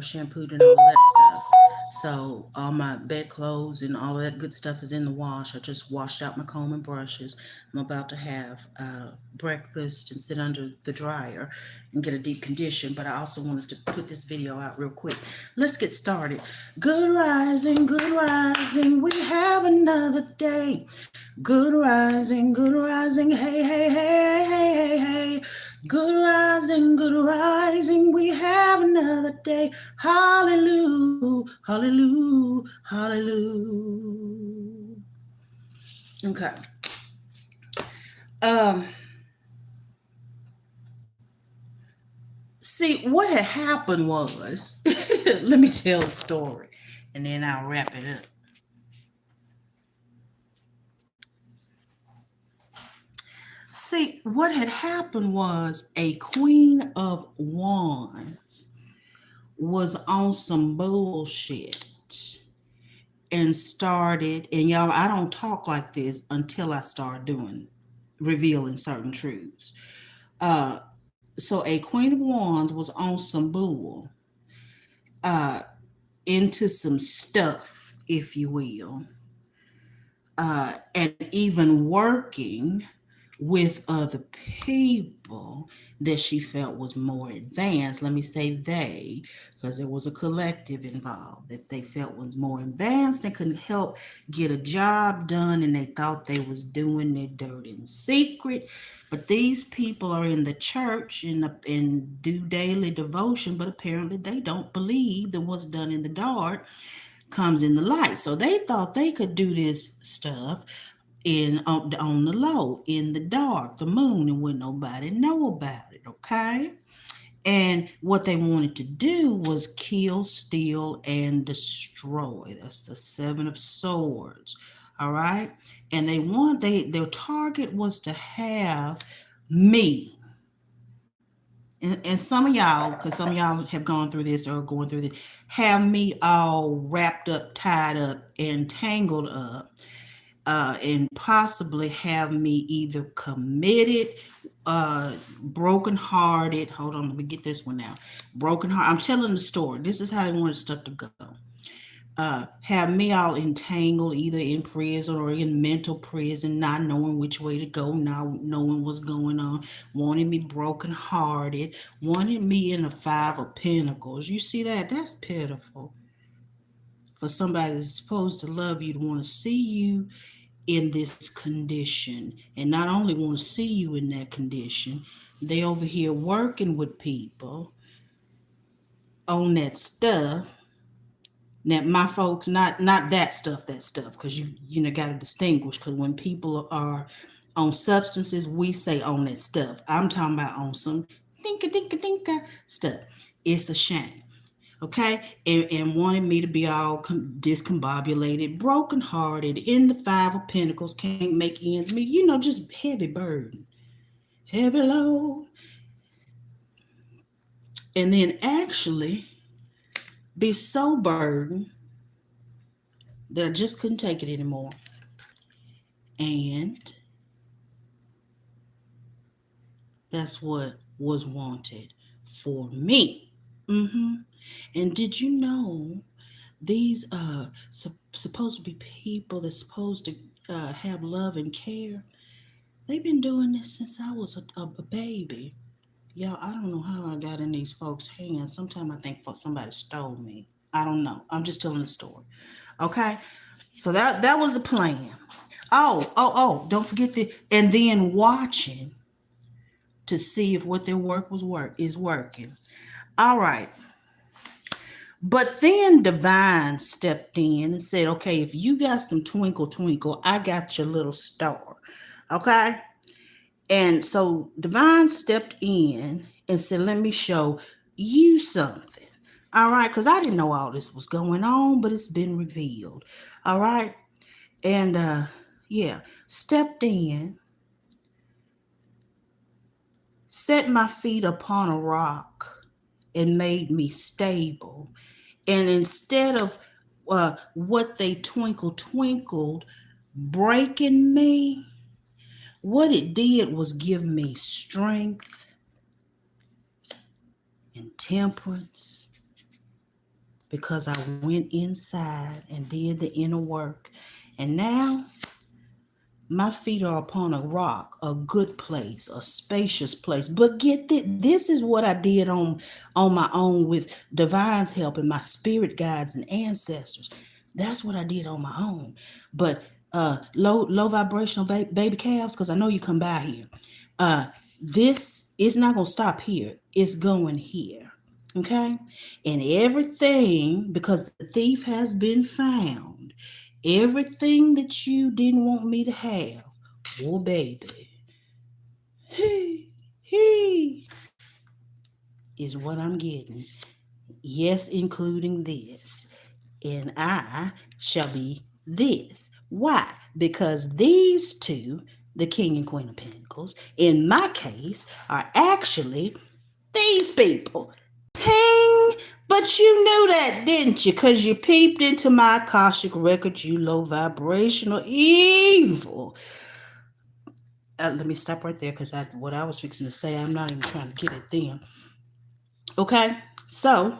shampooed and all of that stuff. So all my bedclothes and all of that good stuff is in the wash. I just washed out my comb and brushes. I'm about to have breakfast and sit under the dryer and get a deep condition. But I also wanted to put this video out real quick. Let's get started. Good rising, good rising. We have another day. Good rising, hey, hey, hey, hey, hey, hey. Good rising, we have another day. Hallelujah, hallelujah, hallelujah. Okay. Um, See, what had happened was, let me tell the story and then I'll wrap it up. See, what had happened was a Queen of Wands was on some bullshit and started, and y'all, I don't talk like this until I start revealing certain truths. Uh, so a Queen of Wands was on some bull, uh, into some stuff, if you will, and even working with other people that she felt was more advanced. Let me say they, because there was a collective involved. If they felt was more advanced and could help get a job done and they thought they was doing their dirt in secret. But these people are in the church and do daily devotion, but apparently they don't believe that what's done in the dark comes in the light. So they thought they could do this stuff on the low, in the dark, the moon, and when nobody know about it, okay? And what they wanted to do was kill, steal, and destroy. That's the Seven of Swords. All right. And their target was to have me. And some of y'all, because some of y'all have gone through this or going through this, have me all wrapped up, tied up, and tangled up, and possibly have me either committed, brokenhearted. Hold on, let me get this one out. Broken heart. I'm telling the story. This is how they wanted stuff to go. Have me all entangled either in prison or in mental prison, not knowing which way to go, not knowing what's going on, wanting me brokenhearted, wanting me in the Five of Pentacles. You see that? That's pitiful for somebody that's supposed to love you to want to see you in this condition, and not only want to see you in that condition, they over here working with people on that stuff. Now my folks, not that stuff, because you know got to distinguish, because when people are on substances, we say on that stuff. I'm talking about on some thinka stuff. It's a shame. Okay, and wanted me to be all discombobulated, brokenhearted, in the Five of Pentacles, can't make ends meet, just heavy burden, heavy load, and then actually be so burdened that I just couldn't take it anymore. And that's what was wanted for me. And did you know these supposed to be people that's supposed to have love and care? They've been doing this since I was a baby. Y'all, I don't know how I got in these folks' hands. Sometimes I think somebody stole me. I don't know. I'm just telling the story. Okay? So that was the plan. Oh, don't forget and then watching to see if what their work is working. All right. But then Divine stepped in and said, okay, if you got some twinkle, twinkle, I got your little star. Okay? And so Divine stepped in and said, let me show you something. All right? Because I didn't know all this was going on, but it's been revealed. All right? And yeah, stepped in, set my feet upon a rock, and made me stable. And instead of what they twinkled, breaking me, what it did was give me strength and temperance because I went inside and did the inner work. And now my feet are upon a rock, a good place, a spacious place. But get this is what I did on my own with divine's help and my spirit guides and ancestors. That's what I did on my own. But low vibrational baby calves, because I know you come by here. Uh, this is not gonna stop here. It's going here. Okay? And everything, because the thief has been found, everything that you didn't want me to have, oh baby, he is what I'm getting. Yes, including this. And I shall be this. Why? Because these two, the King and Queen of Pentacles, in my case, are actually these people. Ping! But you knew that, didn't you? Because you peeped into my Akashic record, you low vibrational evil. Let me stop right there, because what I was fixing to say, I'm not even trying to get it then. Okay? So,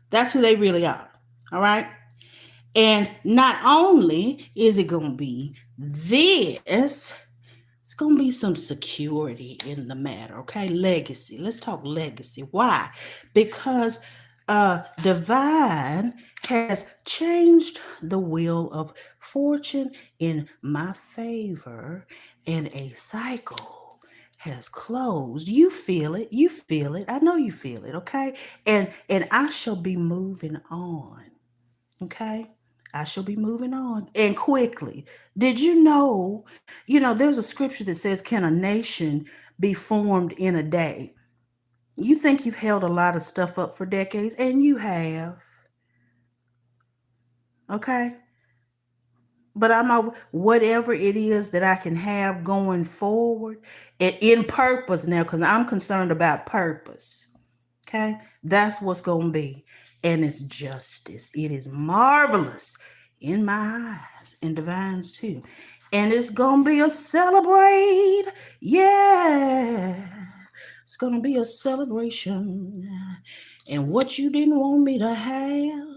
that's who they really are. All right? And not only is it going to be this, it's going to be some security in the matter, okay? Legacy. Let's talk legacy. Why? Because divine has changed the wheel of fortune in my favor, and a cycle has closed. You feel it. You feel it. I know you feel it, okay? And I shall be moving on, okay? I shall be moving on, and quickly. Did you know, there's a scripture that says, can a nation be formed in a day? You think you've held a lot of stuff up for decades, and you have. Okay? But I'm over whatever it is that I can have going forward and in purpose now, because I'm concerned about purpose. Okay? That's what's going to be. And it's justice. It is marvelous in my eyes, and divine's too. And it's going to be a celebrate. Yeah. It's going to be a celebration. And what you didn't want me to have,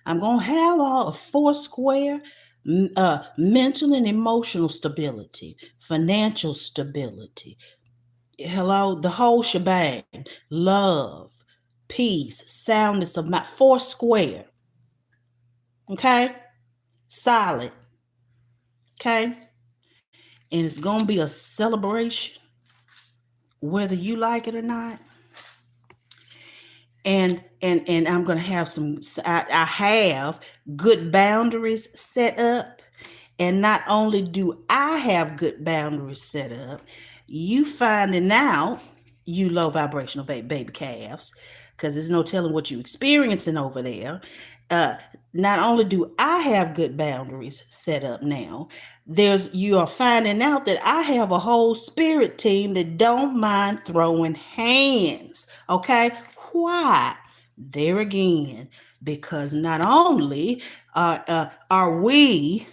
I'm going to have all a four square mental and emotional stability, financial stability. Hello, the whole shebang. Love, peace, soundness of my four square. Okay? Solid. Okay? And it's going to be a celebration, whether you like it or not. And I'm going to have I have good boundaries set up. And not only do I have good boundaries set up, you finding out, you low vibrational baby calves, because there's no telling what you're experiencing over there. Not only do I have good boundaries set up now, you are finding out that I have a whole spirit team that don't mind throwing hands. Okay? Why? There again, because not only are we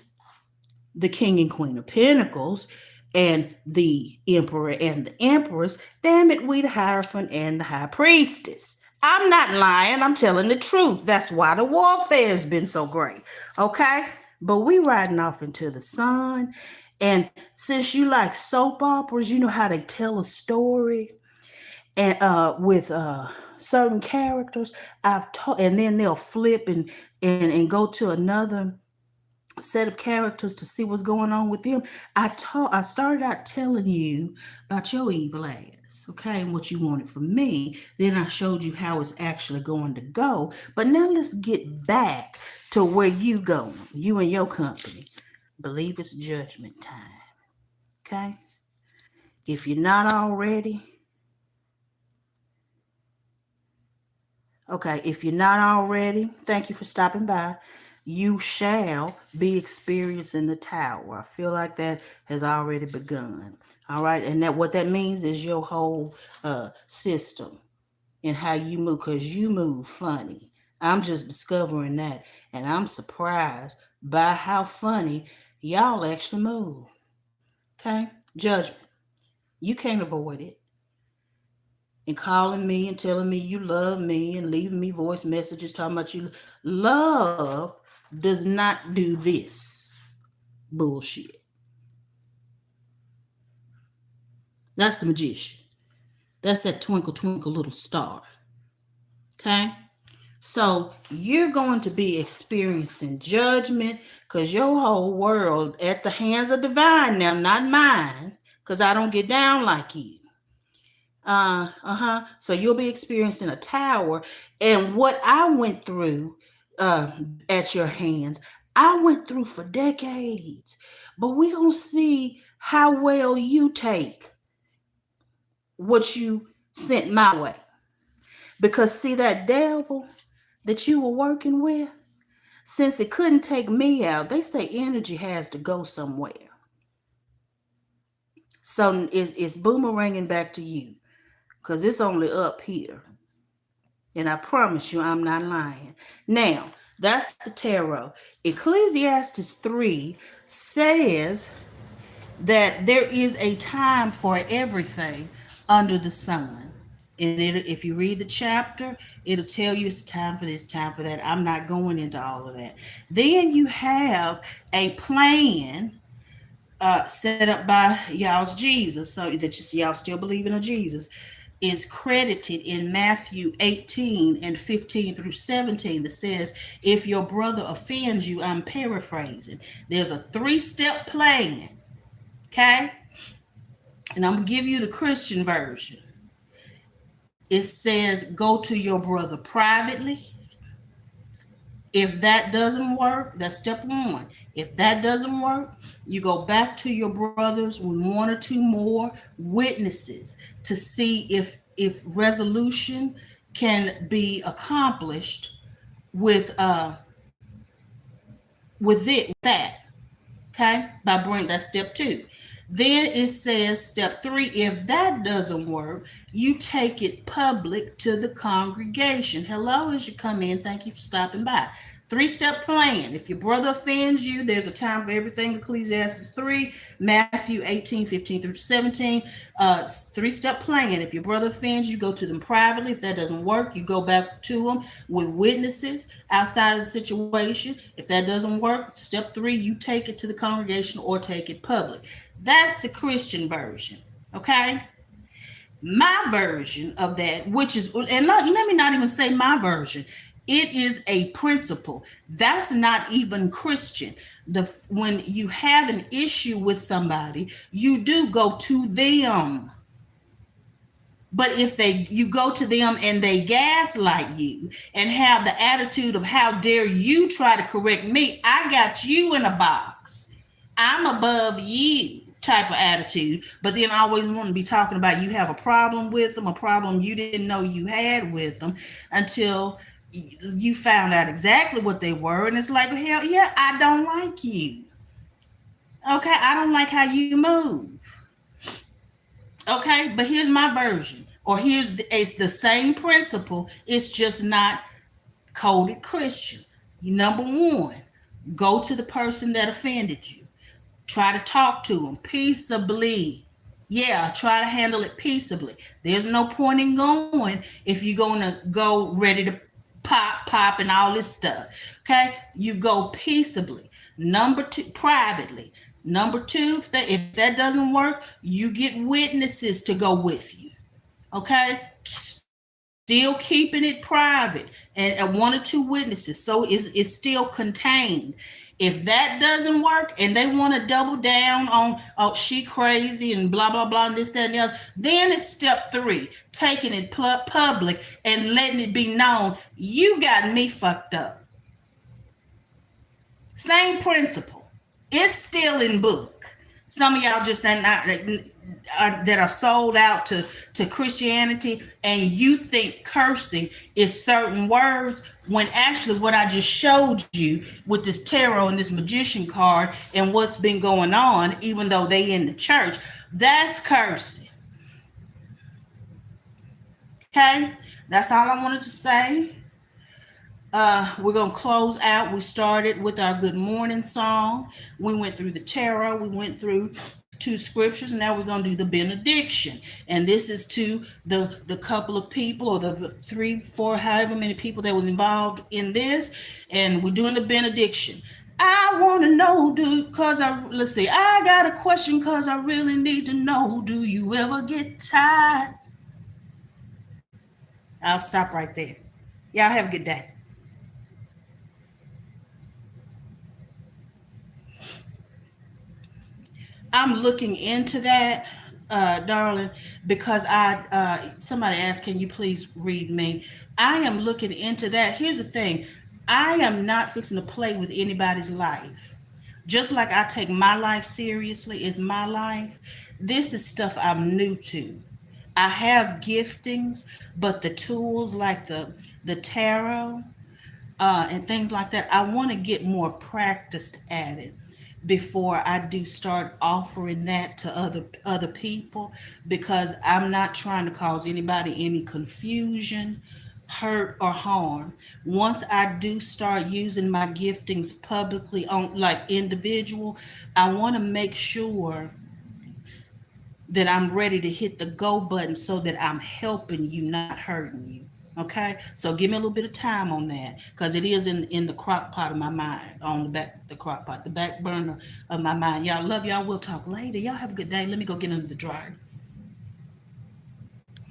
the King and Queen of Pentacles and the Emperor and the Empress, damn it, we the Hierophant and the High Priestess. I'm not lying. I'm telling the truth. That's why the warfare has been so great. Okay? But we riding off into the sun. And since you like soap operas, you know how they tell a story and with certain characters. I've taught, and then they'll flip and go to another set of characters to see what's going on with them. I started out telling you about your evil ass, okay, and what you wanted from me. Then I showed you how it's actually going to go. But now let's get back to where you going, you and your company. Believe it's judgment time, okay? If you're not already, thank you for stopping by. You shall be experiencing the tower. I feel like that has already begun. All right. And what that means is your whole system and how you move, because you move funny. I'm just discovering that. And I'm surprised by how funny y'all actually move. Okay. Judgment. You can't avoid it. and calling me and telling me you love me and leaving me voice messages talking about you. Love does not do this bullshit. That's the magician. That's that twinkle, twinkle, little star. Okay? So you're going to be experiencing judgment because your whole world at the hands of divine now, not mine, because I don't get down like you. So you'll be experiencing a tower. And what I went through at your hands, I went through for decades. But we gonna see how well you take what you sent my way. Because see that devil that you were working with, since it couldn't take me out, they say energy has to go somewhere. So it's boomeranging back to you because it's only up here. And I promise you, I'm not lying. Now, that's the tarot. Ecclesiastes 3 says that there is a time for everything under the sun. And if you read the chapter, it'll tell you it's time for this, time for that. I'm not going into all of that. Then you have a plan set up by y'all's Jesus, so that you see y'all still believing in Jesus, is credited in Matthew 18 and 15 through 17 that says, if your brother offends you, I'm paraphrasing, there's a 3-step plan. Okay? And I'm going to give you the Christian version. It says, go to your brother privately. If that doesn't work, that's step 1. If that doesn't work, you go back to your brothers with 1 or 2 more witnesses to see if resolution can be accomplished with that. Okay, by bringing that step 2. Then it says step 3, if that doesn't work, you take it public to the congregation. Hello, as you come in, thank you for stopping by. 3-step plan. If your brother offends you, there's a time for everything. Ecclesiastes 3, Matthew 18, 15 through 17. 3-step plan. If your brother offends you, go to them privately. If that doesn't work, you go back to them with witnesses outside of the situation. If that doesn't work, step 3, you take it to the congregation or take it public. That's the Christian version. Okay? My version of that, which is, and let me not even say my version, it is a principle. That's not even Christian. When you have an issue with somebody, you do go to them. But if you go to them and they gaslight you and have the attitude of how dare you try to correct me, I got you in a box, I'm above you type of attitude, but then I always want to be talking about you have a problem with them, a problem you didn't know you had with them until you found out exactly what they were. And it's like, hell yeah, I don't like you. Okay, I don't like how you move. Okay, but here's my version, or it's the same principle, it's just not coded Christian. Number 1, go to the person that offended you. Try to talk to them peaceably. Yeah, try to handle it peaceably. There's no point in going if you're going to go ready to pop and all this stuff. Okay, you go peaceably. Number 2, privately. Number 2, if that doesn't work, you get witnesses to go with you. Okay, still keeping it private and 1 or 2 witnesses, so it's still contained. If that doesn't work and they want to double down on, oh, she crazy and blah, blah, blah, and this, that, and the other, then it's step 3, taking it public and letting it be known, you got me fucked up. Same principle. It's still in book. Some of y'all just that are sold out to Christianity, and you think cursing is certain words, when actually what I just showed you with this tarot and this magician card and what's been going on, even though they in the church, that's cursing. Okay, that's all I wanted to say. We're going to close out. We started with our good morning song. We went through the tarot. We went through two scriptures. Now we're going to do the benediction, and this is to the couple of people, or the three, four, however many people that was involved in this, and we're doing the benediction. I want to know, let's see, I got a question because I really need to know, do you ever get tired? I'll stop right there. Y'all have a good day. I'm looking into that, darling, because somebody asked, can you please read me? I am looking into that. Here's the thing. I am not fixing to play with anybody's life. Just like I take my life seriously, it's my life. This is stuff I'm new to. I have giftings, but the tools like the tarot, and things like that. I want to get more practiced at it before I do start offering that to other people, because I'm not trying to cause anybody any confusion, hurt, or harm. Once I do start using my giftings publicly on like individual, I want to make sure that I'm ready to hit the go button so that I'm helping you, not hurting you. Okay, so give me a little bit of time on that, because it is in the crock pot of my mind, on the crock pot, the back burner of my mind. Y'all, love y'all. We'll talk later. Y'all have a good day. Let me go get under the dryer.